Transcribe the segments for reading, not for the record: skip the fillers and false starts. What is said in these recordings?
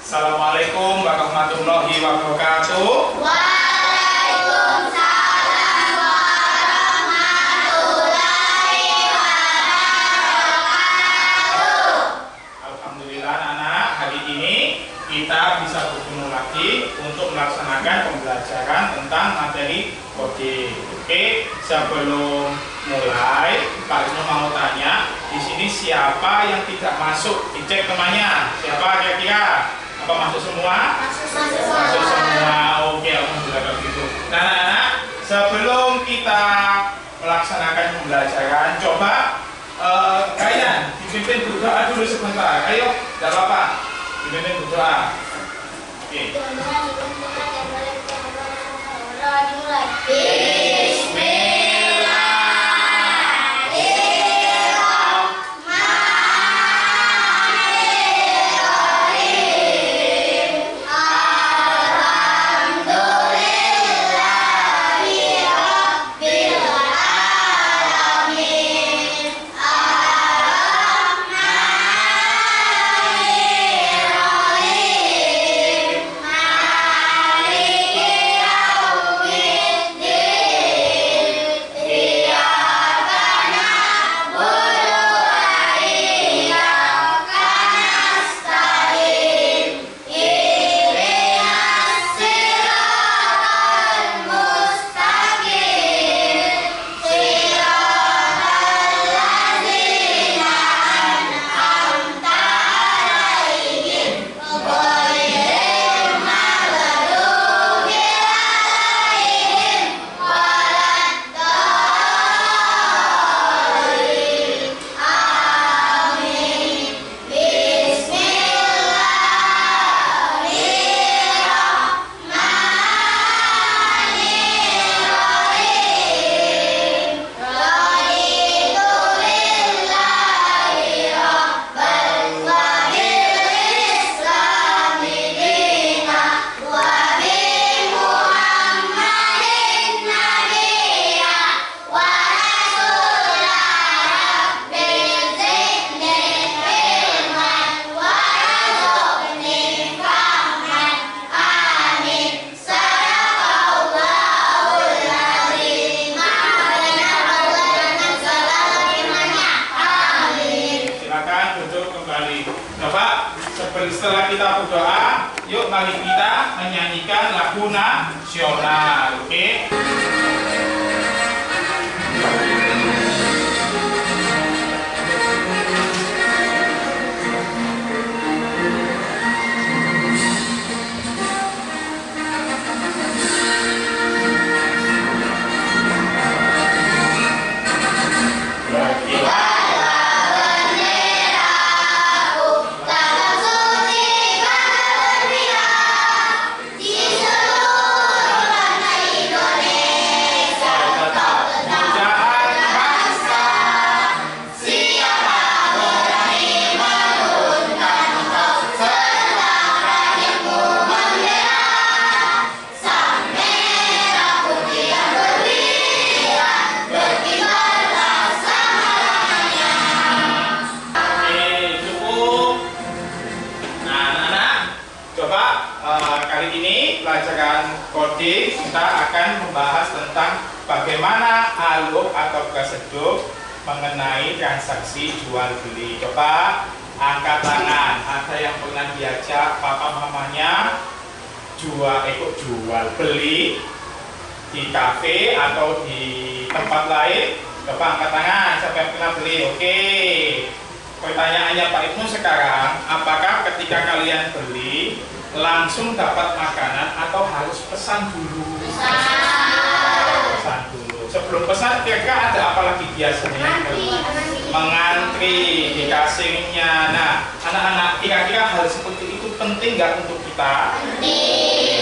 Assalamualaikum warahmatullahi wabarakatuh. Waalaikumsalam warahmatullahi wabarakatuh. Alhamdulillah anak-anak, hari ini kita bisa bertemu lagi untuk melaksanakan pembelajaran tentang materi kode. Oke, sebelum mulai, Pak Isnu mau tanya, di sini siapa yang tidak masuk? Dicek temannya. Siapa kira-kira? Apa masuk semua? Masuk semua. Oke, alhamdulillah kalau gitu. Nah, anak-anak, sebelum kita melaksanakan pembelajaran, coba kalian dipimpin berdoa dulu sebentar. Ayo, tidak apa-apa. Dipimpin berdoa. Oke. Setelah kita berdoa, yuk mari kita menyanyikan lagu nasional, oke? Kali ini pelajaran kode kita akan membahas tentang bagaimana alur atau prosedur mengenai transaksi jual beli. Coba angkat tangan. Ada yang pernah diajak papa mamanya jual beli di kafe atau di tempat lain? Coba angkat tangan. Siapa yang pernah beli? Oke. Pertanyaannya Pak Ibnu sekarang, apakah ketika kalian beli langsung dapat makanan atau harus pesan dulu? Pesan dulu. Sebelum pesan kira-kira ada apa lagi biasanya? Mengantri di kasirnya. Nah, anak-anak, kira-kira hal seperti itu penting nggak untuk kita?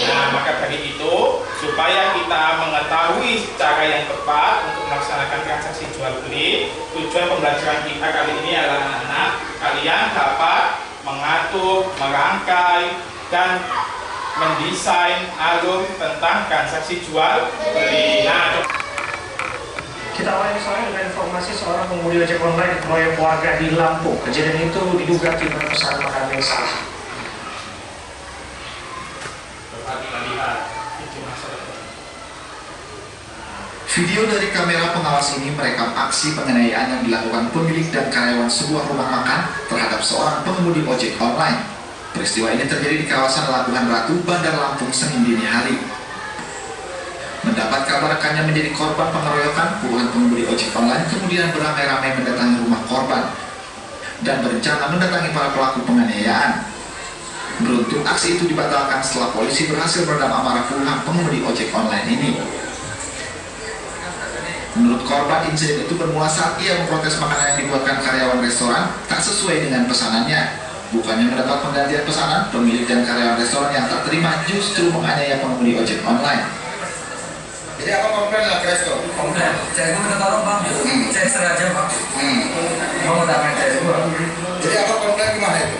Nah, maka dari itu supaya kita mengetahui cara yang tepat untuk melaksanakan transaksi jual beli, tujuan pembelajaran kita kali ini adalah anak-anak kalian dapat mengatur, merangkai, dan mendesain alur tentang transaksi jual beli. Nah, kita awali soalnya dengan informasi seorang pengemudi ojek online dikeroyok warga di Lampung. Kejadian itu diduga akibat pesan makanan yang salah. Video dari kamera pengawas ini merekam aksi penganiayaan yang dilakukan pemilik dan karyawan sebuah rumah makan terhadap seorang pengemudi ojek online. Peristiwa ini terjadi di kawasan Labuhan Ratu, Bandar Lampung, Senin dini hari. Mendapat kabar rekannya menjadi korban pengeroyokan, puluhan pengemudi ojek online kemudian beramai-ramai mendatangi rumah korban dan berencana mendatangi para pelaku penganiayaan. Beruntung aksi itu dibatalkan setelah polisi berhasil meredam amarah puluhan pengemudi ojek online ini. Menurut korban, insiden itu bermula saat ia memprotes makanan yang dibuatkan karyawan restoran tak sesuai dengan pesanannya. Bukannya mendapat penggantian pesanan, pemilik dan karyawan restoran yang tak terima justru menganiaya pengemudi ojek online. Jadi apa komplain lah ke resto? Komplain, cewek gue minta tolong bang, saya sengaja bang. Mau ngetawain cewek gue. Jadi apa komplain gimana itu?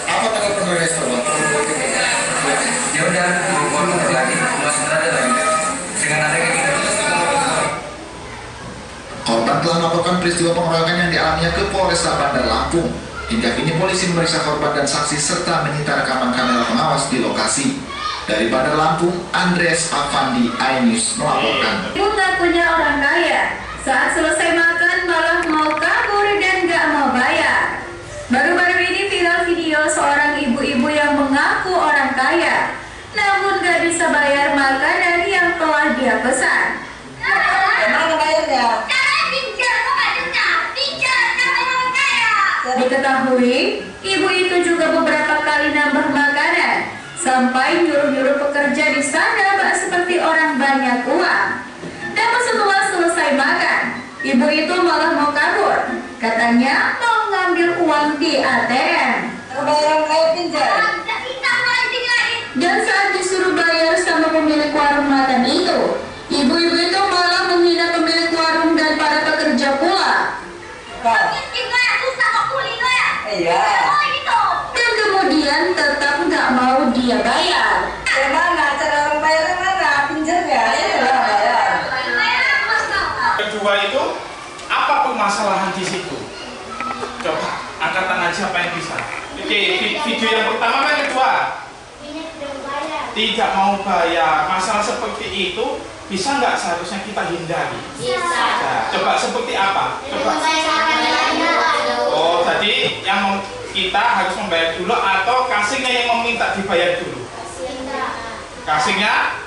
Apa tanggal penuh resto bang? Ya udah, mau motor lagi, mau sebentar lagi. Dengan ada kayak gitu. Korban telah melaporkan peristiwa pengeroyokan yang dialaminya ke Polresta Bandar Lampung. Hingga kini polisi memeriksa korban dan saksi serta menyita rekaman kamera pengawas di lokasi. Dari Bandar Lampung, Andreas Avandi, iNews melaporkan. Ibu ngakunya orang kaya. Saat selesai makan malah mau kabur dan gak mau bayar. Baru-baru ini viral video seorang ibu-ibu yang mengaku orang kaya, namun gak bisa bayar makanan yang telah dia pesan. Gimana bayarnya? Diketahui, ibu itu juga beberapa kali nambah makanan, sampai nyuruh-nyuruh pekerja di sana seperti orang banyak uang. Namun setelah selesai makan, ibu itu malah mau kabur. Katanya mau ngambil uang di ATM. Bayar kayak pinjam. Dan saat disuruh bayar sama pemilik warung makan itu, ibu-ibu itu malah menghina pemilik warung dan para pekerja pula. Iya. Dan kemudian tetap nggak mau dia bayar. Gimana cara orang bayarnya mana? Pinjam ya? Iya lah bayar. Kedua itu, apa permasalahan di situ? Coba angkat tangan siapa yang bisa. Oke, video yang pertama kan kedua. Tidak mau bayar. Masalah seperti itu bisa nggak seharusnya kita hindari? Bisa. Nah, coba seperti apa? Coba. Oh, tadi yang kita harus membayar dulu atau kasirnya yang meminta dibayar dulu? Kasirnya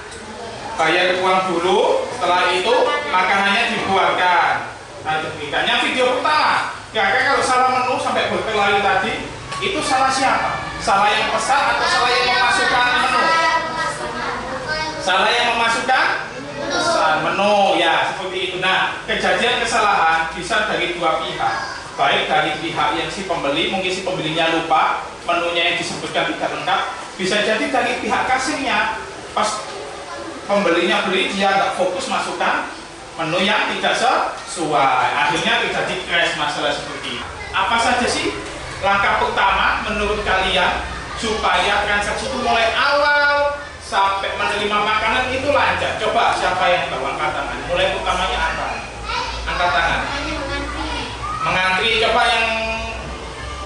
bayar uang dulu, setelah itu makanannya dibuatkan. Nah, demikiannya video pertama. Kira-kira kalau salah menu sampai berkelahi tadi, itu salah siapa? Salah yang pesan atau salah yang memasukkan menu? Salah yang memasukkan pesan menu, ya seperti itu. Nah, kejadian kesalahan bisa dari dua pihak. Baik dari pihak yang si pembeli, mungkin si pembelinya lupa menunya yang disebutkan tidak lengkap. Bisa jadi dari pihak kasirnya, pas pembelinya beli dia nggak fokus masukkan menu yang tidak sesuai, akhirnya terjadi crash masalah seperti ini. Apa saja sih langkah pertama menurut kalian supaya transaksi itu mulai awal sampai menerima makanan itu lancar? Coba siapa yang tahu, angkat tangan. Mulai pertamanya apa? Angkat tangan. Mengantri. Coba yang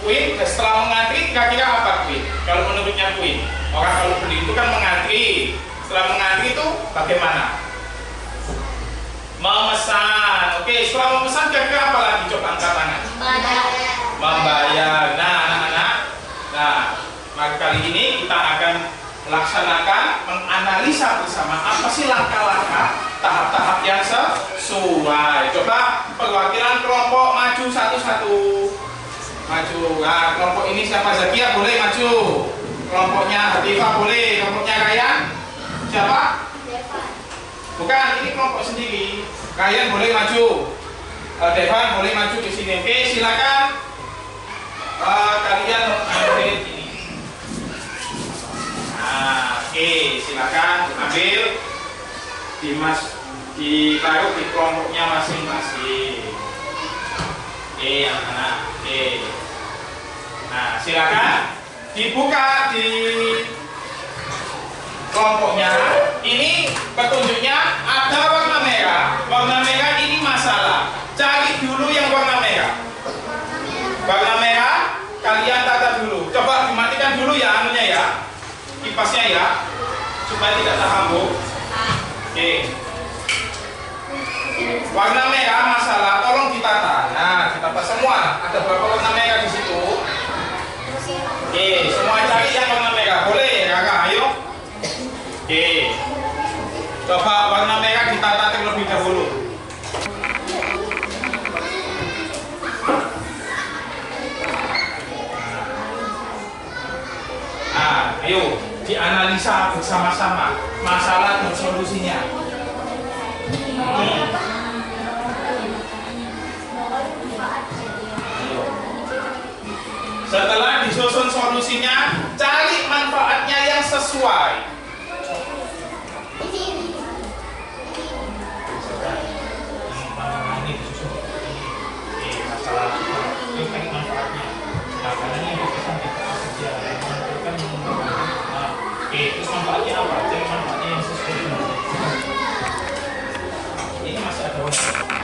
Queen, setelah mengantri kira-kira apa Queen? Kalau menurutnya Queen, orang kalau beli itu kan mengantri. Setelah mengantri itu bagaimana? Memesan. Oke, setelah memesan kira-kira apa lagi? Coba angkat tangan. Membayar. Nah, anak-anak. Nah, maka kali ini kita akan melaksanakan menganalisa bersama apa sih langkah-langkah tahap-tahap yang sesuai. Coba perwakilan kelompok maju satu-satu. Maju. Nah, kelompok ini siapa? Zakia boleh maju. Kelompoknya Hatifah boleh. Kelompoknya Ryan siapa? Bukan, ini kelompok sendiri. Ryan boleh maju. Devan boleh maju di sini. Oke, silakan. Kalian ambil ini. Nah, oke, silakan ambil. Ditaruh di kelompoknya masing-masing. Oke, anak-anak. Oke. Nah, silakan dibuka di kelompoknya. Ini petunjuknya ada warna merah. Warna merah ini masalah. Cari dulu yang warna merah. Warna merah kalian tata dulu. Coba dimatikan dulu ya anunya ya, kipasnya ya, supaya tidak terhambur. Oke. Warna merah masalah, tolong ditata. Nah, ditata semua. Ada berapa warna merah di situ? Oke, semua cari yang warna merah. Boleh, Kakak? Ayo. Oke. Coba warna merah ditata terlebih dahulu. Nah, ayo dianalisa bersama-sama masalah dan solusinya. Setelah disusun solusinya, cari manfaatnya yang sesuai. Ini disusun. Oke, masalah ini cari manfaatnya. Nah, karena ini berkesan kita kerja, menentukan oke, terus manfaatnya apa? Cari manfaatnya yang sesuai. Ini masih ada waktu.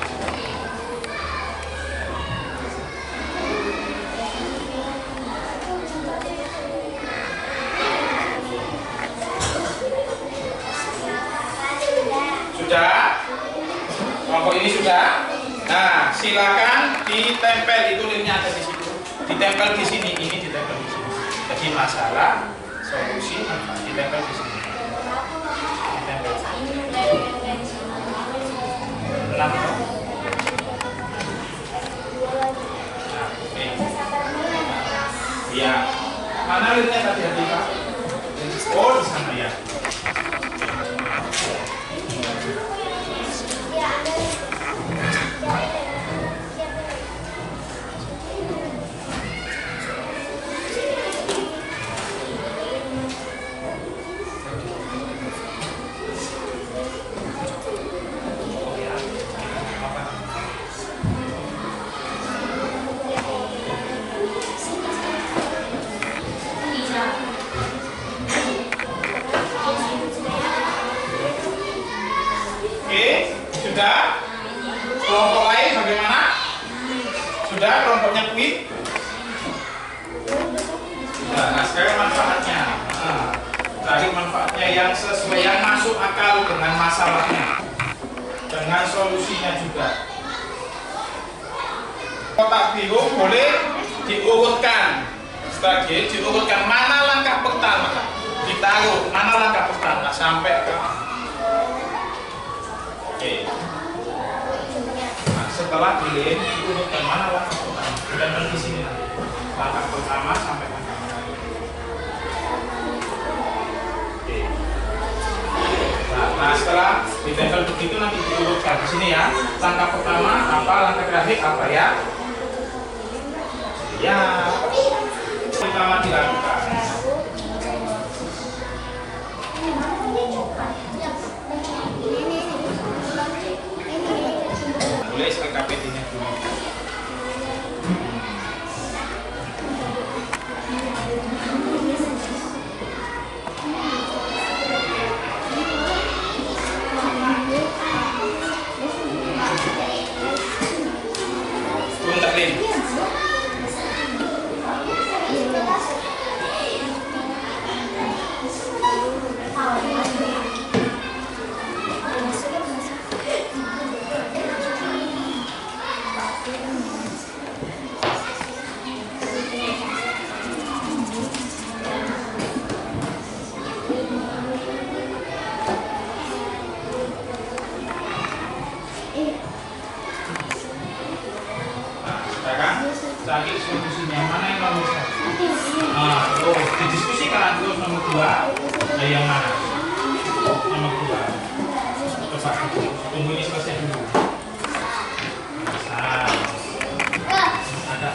Sudah? Kelompok ini sudah? Nah, silakan ditempel, itu linknya ada di situ. Ditempel di sini, ini ditempel di sini. Jadi masalah, solusi, manfaat ditempel di sini. Ditempel. 6. Nah, oke. Ya. Mana linknya tadi Pak? Oh, di sana ya. Sudah? Kelompok lain bagaimana? Sudah kelompoknya Kwik? Sudah. Nah, sekarang manfaatnya. Cari manfaatnya yang sesuai, yang masuk akal dengan masalahnya, dengan solusinya juga. Kotak biru boleh diurutkan. Strategi diurutkan mana langkah pertama, ditaruh mana langkah pertama sampai ke. Oke. Nah, setelah dilin diurutkan mana langkah pertama, dan di sini langkah pertama sampai langkah pertama. Oke. Nah, setelah ditempel begitu nanti diurutkan di sini ya. Langkah pertama apa, langkah terakhir apa ya? Ya. Pertama dilakukan. Boleh LKPD-nya dulu. Turun tak lin. Cari solusinya mana yang nomor 1? Terus didiskusikan terus nomor 2 yang mana? Nomor 2. Coba tunggu ini selesai dulu. Ada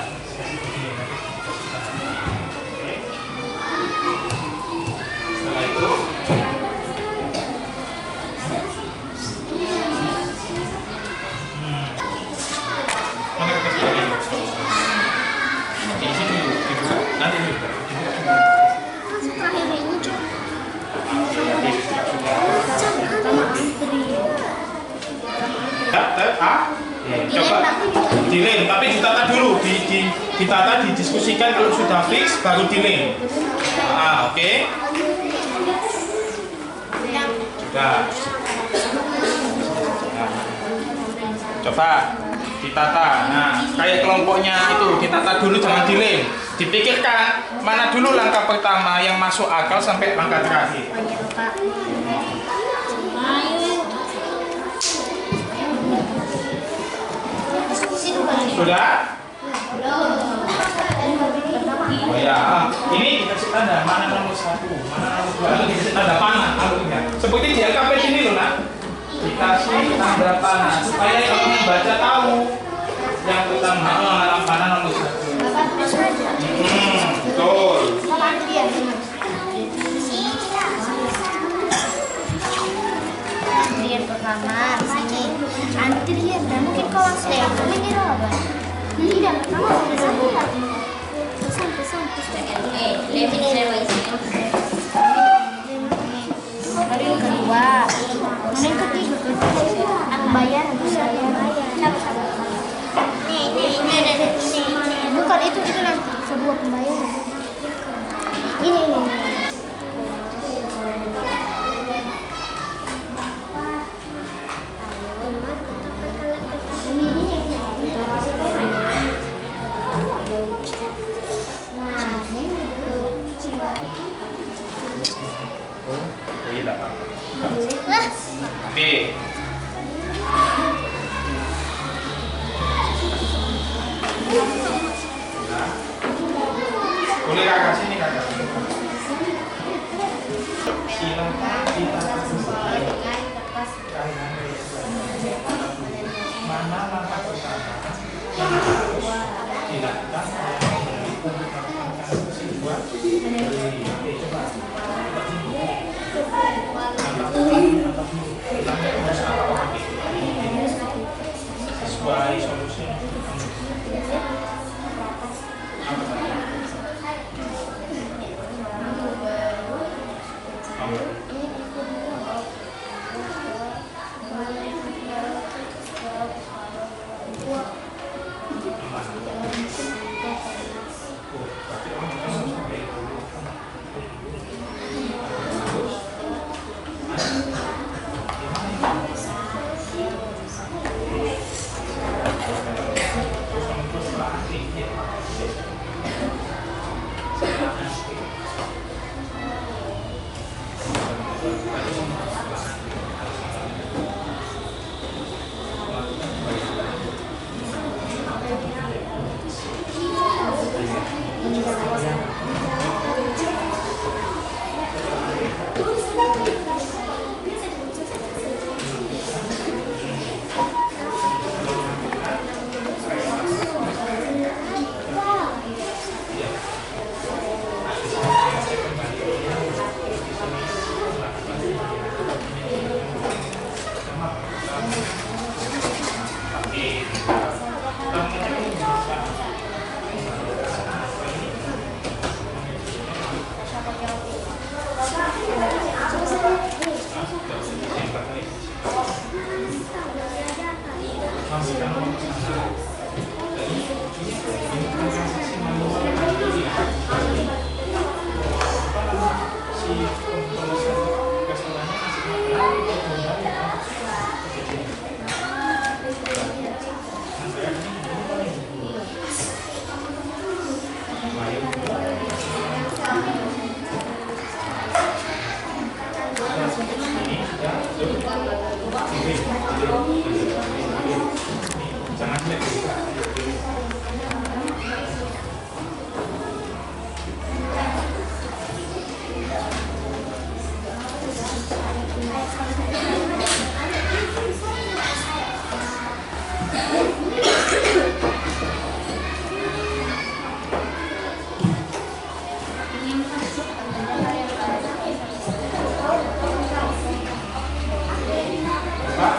setelah itu mana kita nanti coba dilem, tapi ditata dulu, ditata, didiskusikan, kalau sudah fix baru dilem. Oke. Sudah. Coba ditata. Nah, kayak kelompoknya itu ditata dulu, jangan dilem. Dipikirkan mana dulu langkah pertama yang masuk akal sampai langkah terakhir. Sudah? Oh ya, ini dikasih tanda mana nomor 1, mana nomor 2, dikasih tanda panah alurnya. Seperti di LKP ini loh nak, dikasih tanda panah supaya kalau membaca tahu yang pertama alam panah nomor 1. Betul. Antrian pertama sini. Antrian dan mungkin kalau saya ini apa? Tidak, pertama sudah Baru yang kedua, yang ketiga aku bayar, bukan itu nanti sebuah pembayaran. Ini. B. Boleh kakak sini kakak. Silakan ditata sesuai. Mana langkah pertama yang harus dilakukan oleh pembukaan siswa? Sesuai solusi.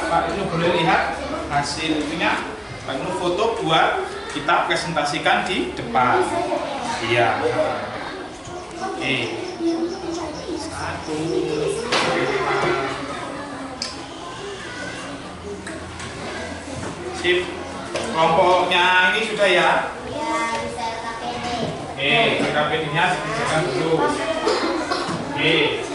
Pak Ibnu boleh lihat hasil itunya. Pak Ibnu foto buat kita presentasikan di depan. Iya. Oke. 1. Sip. Kelompoknya ini sudah ya? Ya, bisa KPD. KPD-nya dikerjakan dulu. Oke.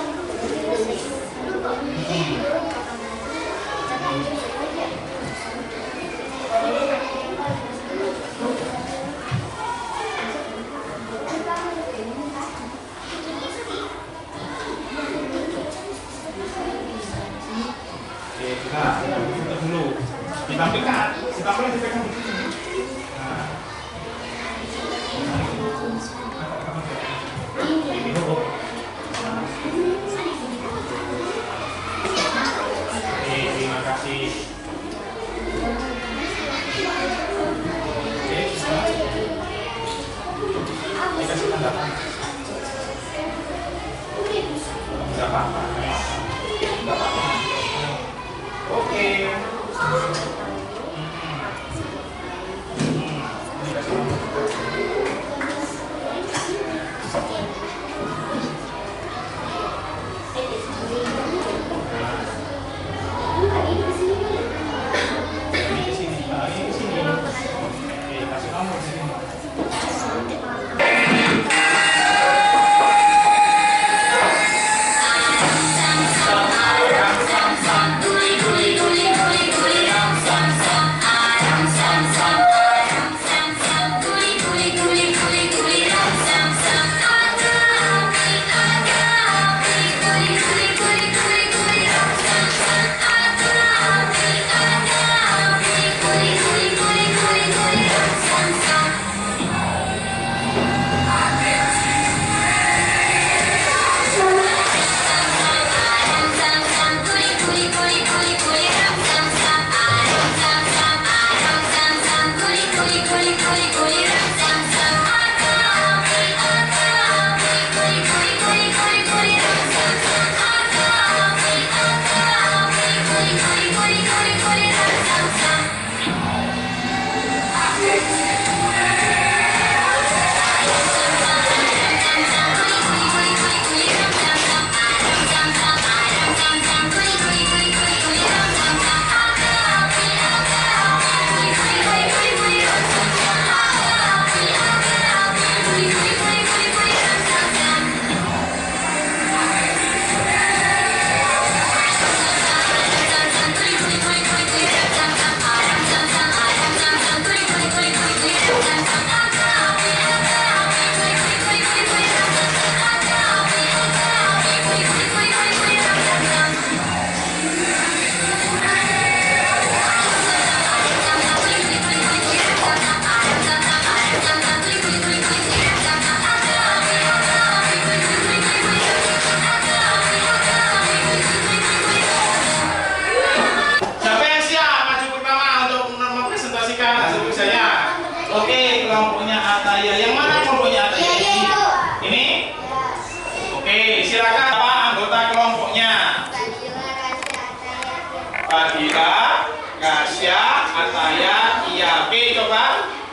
Oke, coba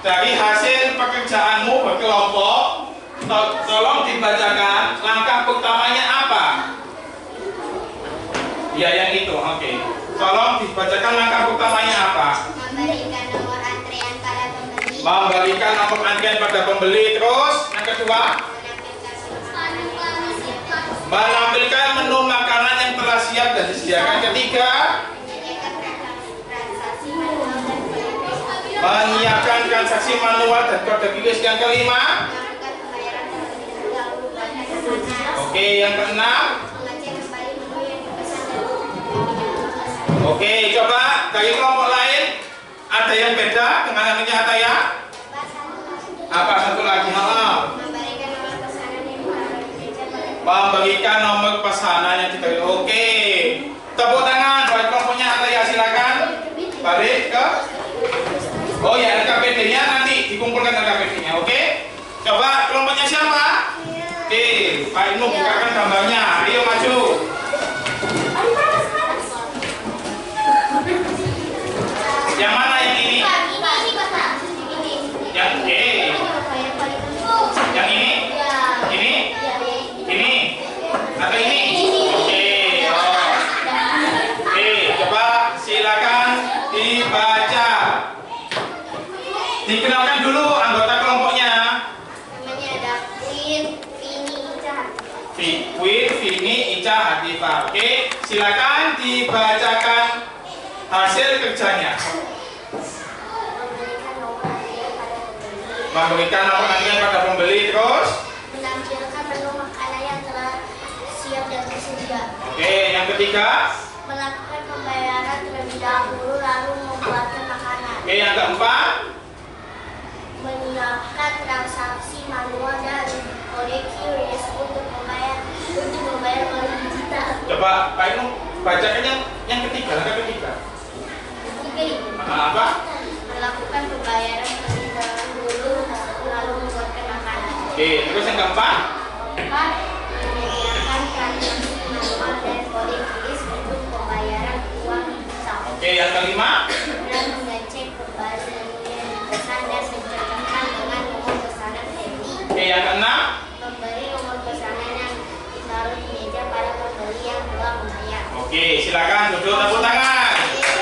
dari hasil pekerjaanmu berkelompok, tolong dibacakan langkah pertamanya apa? Ya, yang itu. Oke. Tolong dibacakan langkah pertamanya apa? Memberikan nomor antrian pada pembeli. Memberikan nomor antrian pada pembeli. Terus yang kedua, menampilkan menu makanan yang telah siap dan disediakan. Ketiga, menyiapkan transaksi manual dan kode QRIS. Yang kelima, oke, yang keenam, oke, coba dari kelompok lain ada yang beda dengan anunya Ataya? Apa satu lagi? Memberikan nomor pesanan yang diterima. Oke, tepuk tangan buat kelompoknya Ataya, silakan balik ke. Oh ya, LKPD-nya nanti dikumpulkan LKPD-nya. Oke, coba kelompoknya siapa? Oke, Pak Ibnu bukakan gambarnya. Ayo maju. Yang mana yang ini? Yang yang ini? Ini? Ini? Atau ini? Oke. Oke, coba silakan dibaca. Dikenalkan dulu anggota kelompoknya. Namanya ada Win, Vini, Ica. Win, Vini, Ica, Hadifa. Oke, silakan dibacakan hasil kerjanya. Memberikan nomor antrian pada pembeli. Terus Menampilkan menu makanan yang telah siap dan tersedia. oke, yang ketiga. Melakukan pembayaran terlebih dahulu lalu membuatkan makanan. Oke, yang keempat. Menyiapkan transaksi manual dan kode QRIS untuk membayar melalui digital. Coba Pak Ibnu bacakan yang ketiga, langkah ketiga. Apa? Melakukan pembayaran terlebih dahulu lalu membuatkan makanan. Oke, terus yang keempat. Keempat, menyiapkan transaksi manual dan kode QRIS untuk pembayaran uang digital. Oke, yang kelima. Dan mengecek kembali pesan dan mencatatkan dengan nomor pesanan Febri. Oke, yang keenam. Memberi nomor pesanan yang ditaruh di meja para pembeli yang telah membayar. Oke, silakan duduk, tepuk tangan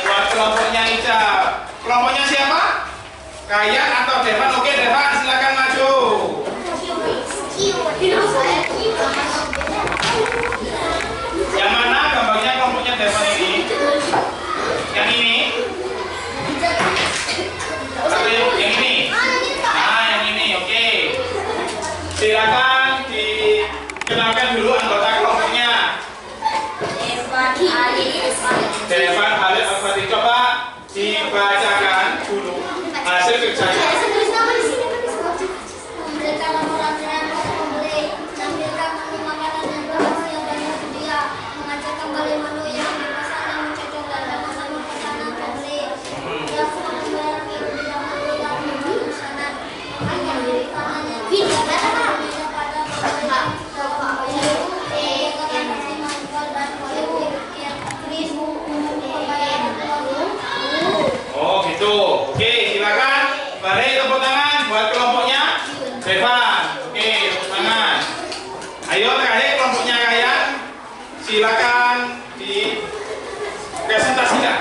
buat kelompoknya Ica. Kelompoknya siapa? Kayan atau Devan? Oke, Devan, silakan maju. Yang mana gambarnya kelompoknya Devan ini? Yang ini? Atau yang ini? Nah, yang ini, oke. Silakan dikenalkan dulu anggota kelompoknya. Devan, Halid, Al-Fatih. Coba dibacakan dulu hasil kerjanya. Memberikan nomor antrian pada pembeli, menampilkan menu makanan yang telah siap dan tersedia, mengecek kembali menu yang dipesan dan mencocok dengan nomor pesanan pembeli. Melakukan pembayaran terlebih dahulu lalu membuat pesanan. Memberi makanan yang pada Oh gitu. Oke, silakan. Balik tepuk tangan buat kelompoknya Devan. Oke, tepuk tangan. Ayo terakhir kelompoknya Kayan. Silakan dipresentasikan.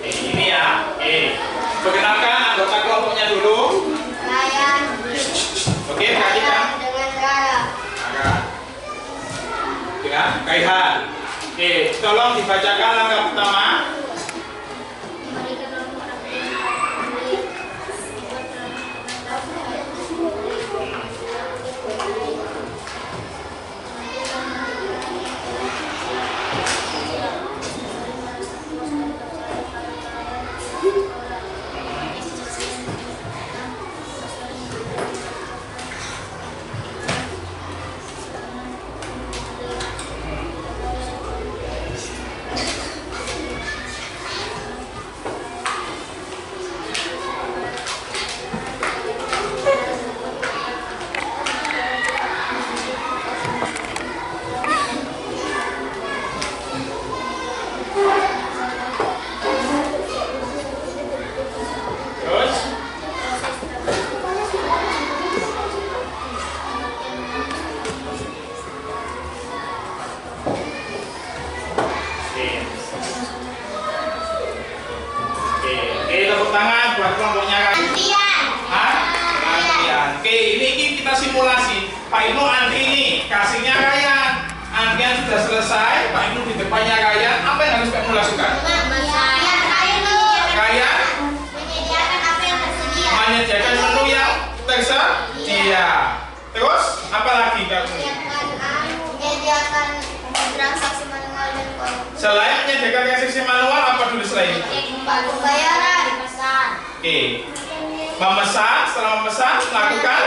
Ini ya. Oke. Perkenalkan anggota kelompoknya dulu. Kayan Oke, perhatikan. dengan Rara. Dengan Kaihan. Oke, tolong dibacakan langkah pertama. Memberikan nomor antrian pada pembeli. simulasi. Pak Ibnu antri nih, kasihnya Ryan. Antrian sudah selesai, Pak Ibnu di depannya Ryan. Apa yang harus Pak Ibnu lakukan? Ryan menyediakan apa yang tersedia. menyediakan menu yang tersedia. Terus apa lagi Pak Ibnu? Menyediakan transaksi manual dan keuangan. Selain menyediakan transaksi manual, apa dulu selain itu? Pembayaran pesan. Oke. Memesan, setelah memesan, melakukan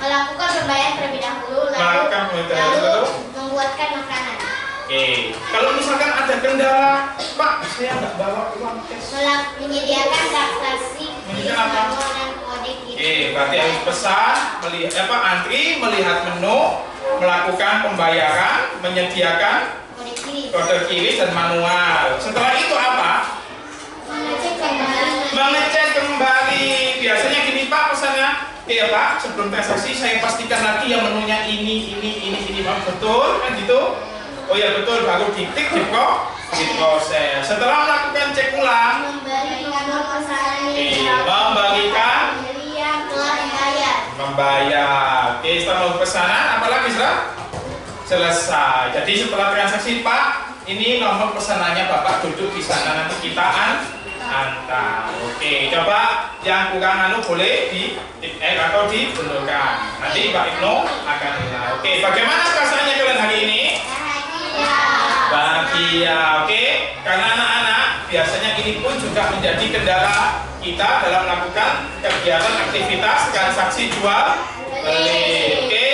Melakukan pembayaran terlebih dahulu, Melakukan pembayaran terlebih dahulu. membuatkan makanan. Oke. Kalau misalkan ada kendala, Pak, saya nggak bawa uang cash. Menyediakan transaksi Menyediakan apa? manual dan kode gitu. Oke, berarti harus pesan, antri, melihat menu, melakukan pembayaran, menyediakan Kode kiri. kode QRIS dan manual. Setelah itu apa? Mengecek kembali. Mengecek kembali. Biasanya gini Pak pesannya. Iya Pak, sebelum transaksi saya pastikan lagi yang menunya ini Pak. Betul kan gitu? Oh ya betul, baru ditik diproses. Setelah melakukan cek ulang, Memberikan pesanan membagikan yang telah dibayar. membayar. Oke, setelah pesanan apalagi selesai. Jadi setelah transaksi Pak, ini nomor pesanannya Bapak duduk di sana, nanti kita antar. Oke, coba yang kurang boleh di atau dibelurkan. Nanti Pak Ibnu akan lihat. Oke, bagaimana perasaannya kalian hari ini? Bahagia. Oke, karena anak-anak biasanya ini pun juga menjadi kendala kita dalam melakukan kegiatan aktivitas transaksi jual beli. Oke,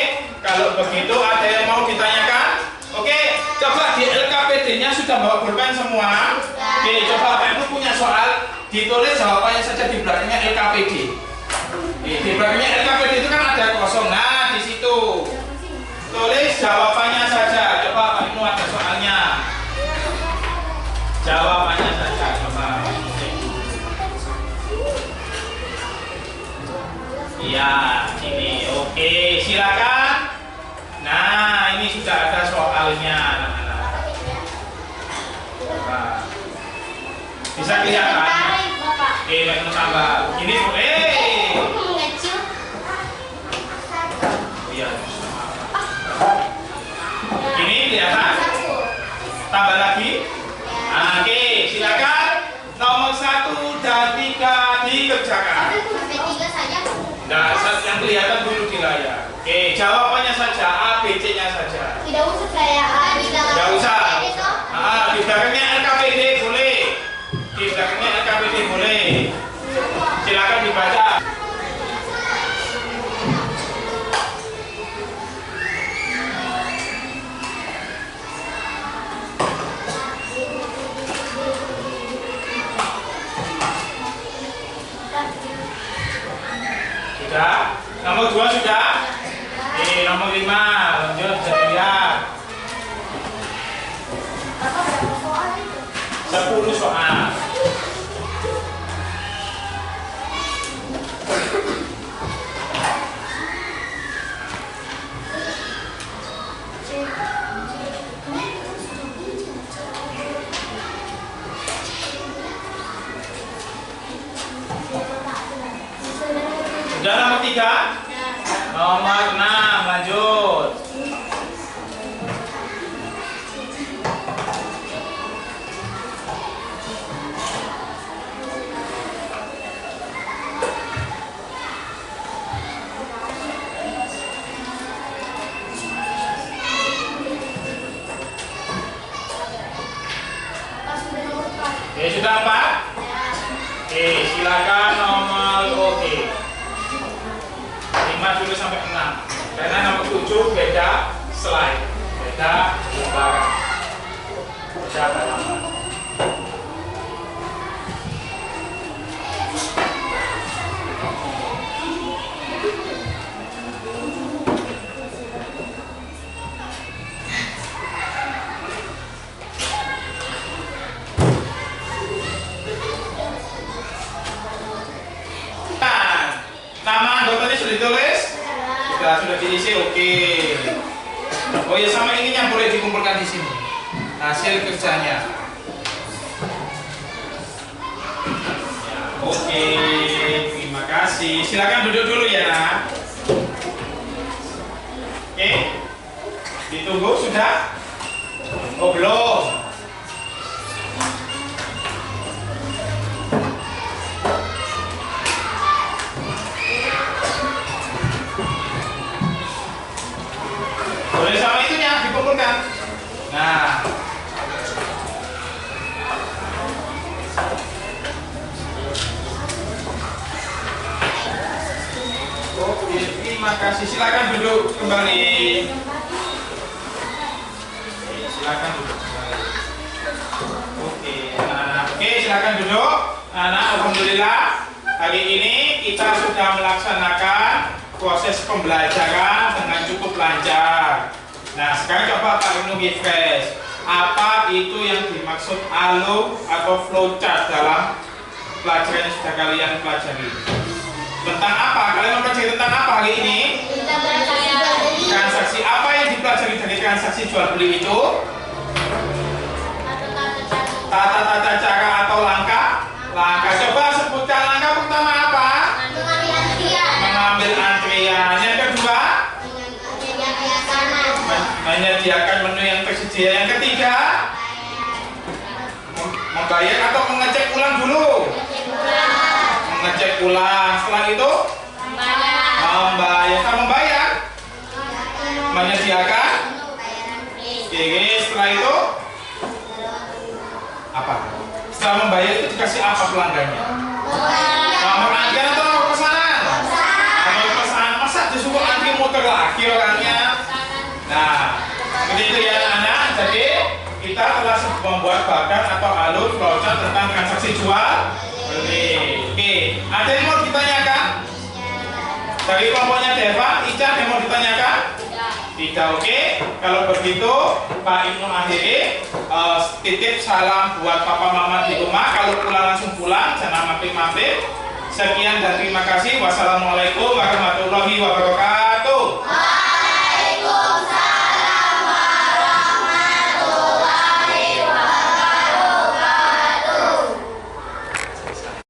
kalau begitu ada yang mau ditanyakan? Oke, coba di LKPD-nya sudah bawa pulpen semua. Oke, coba Pak Ibnu punya soal, ditulis jawabannya saja di belakangnya LKPD. Di belakangnya LKPD itu kan ada kosong. Nah, di situ tulis jawabannya saja. Coba Pak Ibnu ada soalnya. Jawabannya saja coba. Iya, ini oke, silakan. Nah, ini sudah ada soalnya, anak-anak. Coba. Bisa kelihatan? Oke, Pak Ibnu tambah. Ini Mengecil. iya. Ini kelihatan? Tambah lagi? Oke, silakan. Nomor 1 dan 3 dikerjakan. Sampai 3 saja. Nah, yang kelihatan dulu di layar. Oke, jawabannya saja, A, B, C-nya saja. Tidak usah saya di dalam. Tidak usah. Itu. Di belakangnya LKPD boleh. Di belakangnya LKPD boleh. Silakan dibaca. Sudah? Nomor 2 sudah? Nomor 5 lanjut, bisa dilihat 10 soal. Sudah nomor 3? Nomor 6 lanjut. Oke, sudah 4? Oke, silakan nomor oke. 5 dulu sampai 6. Karena nomor 7 beda slide, beda lembaran. Beda halaman. Nama anggotanya sudah ditulis? Sudah diisi, oke. Oh ya, sama ininya boleh dikumpulkan di sini. Hasil kerjanya. Ya, oke, terima kasih. Silakan duduk dulu ya. Oke, ditunggu sudah? Oh belum. Boleh sama itunya dikumpulkan. Nah, oke, terima kasih. Silakan duduk kembali. Silakan duduk kembali. Oke, anak-anak. Oke, silakan duduk. Anak, alhamdulillah hari ini kita sudah melaksanakan proses pembelajaran dengan cukup lancar. Nah, sekarang coba Pak Ibnu refresh. Apa itu yang dimaksud alur atau flowchart dalam pelajaran yang sudah kalian pelajari? Tentang apa? Kalian mempelajari tentang apa hari ini? Transaksi. Apa yang dipelajari dari transaksi jual beli itu? Tata-tata cara atau langkah. Coba sebutkan langkah pertama apa? Mengambil antrian. Yang kedua? Menyediakan menu yang tersedia. Yang ketiga? Membayar atau mengecek ulang dulu? Mengecek ulang. Setelah itu? Membayar. Setelah membayar? Menyediakan? Oke, setelah itu? Apa? Setelah membayar itu dikasih apa pelanggannya? Nomor antrian atau nomor pesanan? Nomor pesanan. Masa disuruh antri muter lagi orangnya? Nah, begitu ya anak-anak. Jadi kita telah membuat bagan atau alur flowchart tentang transaksi jual beli. Oke, ada yang mau ditanyakan? Dari kelompoknya Deva, Ica, yang mau ditanyakan? Tidak. Oke. Kalau begitu Pak Ibnu akhiri, titip salam buat papa mama di rumah. Kalau pulang langsung pulang, jangan mampir-mampir. Sekian dan terima kasih. Wassalamualaikum